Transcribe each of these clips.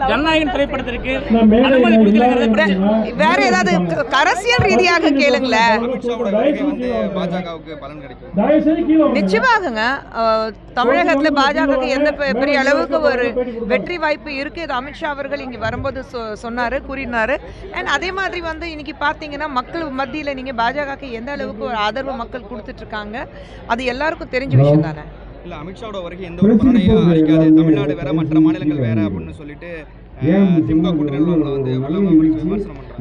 ஜனநாயகம் திரைப்படத்திற்கு அனுமதி கொடுக்கலங்கிறது வேற ஏதாவது அரசியல் ரீதியாக கேளுங்களேன். நிச்சயமாகங்க தமிழகத்துல பாஜக எந்த பெரிய அளவுக்கு ஒரு வெற்றி வாய்ப்பு இருக்கு. இது அமித்ஷா அவர்கள் இங்க வரும்போது சொன்னாரு, கூறினாரு. அண்ட் அதே மாதிரி இன்னைக்கு பாத்தீங்கன்னா மக்கள் மத்தியில நீங்க பாஜக எந்த அளவுக்கு ஒரு ஆதரவு மக்கள் கொடுத்துட்டு இருக்காங்க, அது எல்லாருக்கும் தெரிஞ்ச விஷயம் தானே. இல்ல அமித்ஷாவோட வருகை எந்த ஒரு பலனையும் அளிக்காது, தமிழ்நாடு வேற மற்ற மாநிலங்கள் வேற அப்படின்னு சொல்லிட்டு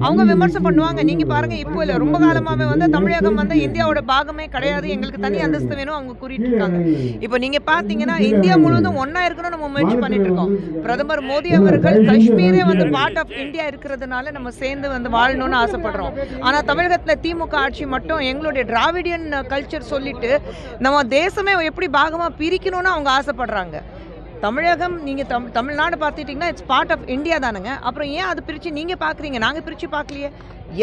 அவங்க விமர்சனம் பண்ணுவாங்க. நீங்க பாருங்க, இப்போ இல்ல ரொம்ப காலமாவே தமிழகம் இந்தியாவோட பாகமே கிடையாது, எங்களுக்கு தனி அந்தஸ்து வேணும் அவங்க கூறிட்டு இருக்காங்க. இப்போ நீங்க பாத்தீங்கன்னா இந்தியா முழுவதும் ஒன்னா இருக்கணும் நம்ம முயற்சி பண்ணிட்டு இருக்கோம். பிரதமர் மோடி அவர்கள் காஷ்மீரே பார்ட் ஆஃப் இந்தியா இருக்கிறதுனால நம்ம சேர்ந்து வாழணும்னு ஆசைப்படுறோம். ஆனா தமிழகத்துல திமுக ஆட்சி மட்டும் எங்களுடைய டிராவிடியன் கல்ச்சர் சொல்லிட்டு நம்ம தேசமே எப்படி பாகமா பிரிக்கணும்னு அவங்க ஆசைப்படுறாங்க. தமிழகம் நீங்கள் தமிழ்நாடு பார்த்துட்டிங்கன்னா இட்ஸ் பார்ட் ஆஃப் இந்தியா தானுங்க. அப்புறம் ஏன் அது பிரித்து நீங்கள் பார்க்குறீங்க? நாங்கள் பிரித்து பார்க்கலையே.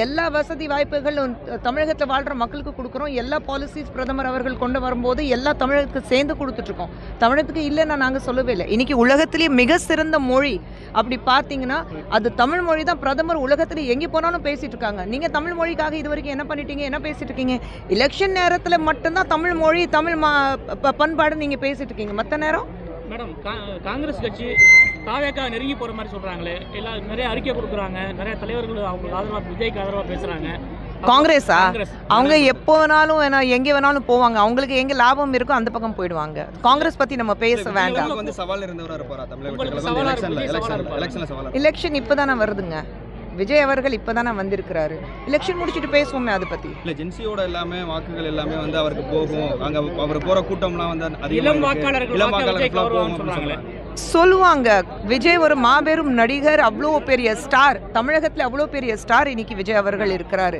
எல்லா வசதி வாய்ப்புகளும் தமிழகத்தில் வாழ்கிற மக்களுக்கு கொடுக்குறோம். எல்லா பாலிசிஸ் பிரதமர் அவர்கள் கொண்டு வரும்போது எல்லா தமிழகத்துக்கு சேர்ந்து கொடுத்துட்ருக்கோம். தமிழகத்துக்கு இல்லைன்னா நாங்கள் சொல்லவே இல்லை. இன்றைக்கி உலகத்திலேயே மிக சிறந்த மொழி அப்படி பார்த்தீங்கன்னா அது தமிழ் மொழி தான். பிரதமர் உலகத்தில் எங்கே போனாலும் பேசிகிட்டு இருக்காங்க. நீங்கள் தமிழ் மொழிக்காக இது வரைக்கும் என்ன பண்ணிட்டீங்க, என்ன பேசிகிட்டு இருக்கீங்க? எலெக்ஷன் நேரத்தில் மட்டும்தான் தமிழ் மொழி தமிழ் பண்பாடு நீங்கள் பேசிகிட்டு இருக்கீங்க. மற்ற நேரம் மேடம் காங்கிரஸ் கட்சி தாவேக்கா நெருங்கி போற மாதிரி சொல்றாங்களே, எல்லாம் நிறைய அறிக்கை கொடுக்குறாங்க, நிறைய தலைவர்கள் அவங்களுக்கு ஆதரவா விஜய்க்கு ஆதரவா பேசுறாங்க. காங்கிரஸா? அவங்க எப்போ வேணாலும் எங்க வேணாலும் போவாங்க. அவங்களுக்கு எங்க லாபம் இருக்கோ அந்த பக்கம் போயிடுவாங்க. காங்கிரஸ் பத்தி நம்ம பேச வேண்டாம். எலெக்ஷன் இப்பதானே வருதுங்க. விஜய் அவர்கள் இப்பதானே வந்திருக்கிறாரு. எலெக்ஷன் முடிச்சுட்டு பேசுவோமே அதை பத்தி. இல்ல ஜென்சியோட எல்லாமே வாக்குகள் எல்லாமே அவருக்கு போகும். அங்க அவர் போற கூட்டம்லாம் இளம் வாக்காளர்கள் சொல்லுவாங்க. விஜய் ஒரு மாபெரும் நடிகர், அவ்வளோ பெரிய ஸ்டார், தமிழகத்தில் அவ்வளோ பெரிய ஸ்டார் இன்னைக்கு விஜய் அவர்கள் இருக்கிறாரு.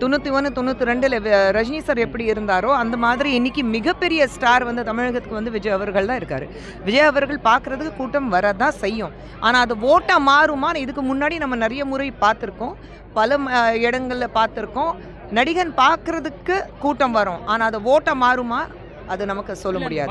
91, 92 ரஜினி சார் எப்படி இருந்தாரோ அந்த மாதிரி இன்னைக்கு மிகப்பெரிய ஸ்டார் தமிழகத்துக்கு விஜய் அவர்கள் தான் இருக்காரு. விஜய் அவர்கள் பார்க்கறதுக்கு கூட்டம் வரதான் செய்யும். ஆனால் அது ஓட்டாக மாறுமா? இதுக்கு முன்னாடி நம்ம நிறைய முறை பார்த்துருக்கோம், பல இடங்களில் பார்த்துருக்கோம். நடிகன் பார்க்கறதுக்கு கூட்டம் வரும், ஆனால் அது ஓட்டாக மாறுமா அது நமக்கு சொல்ல முடியாது.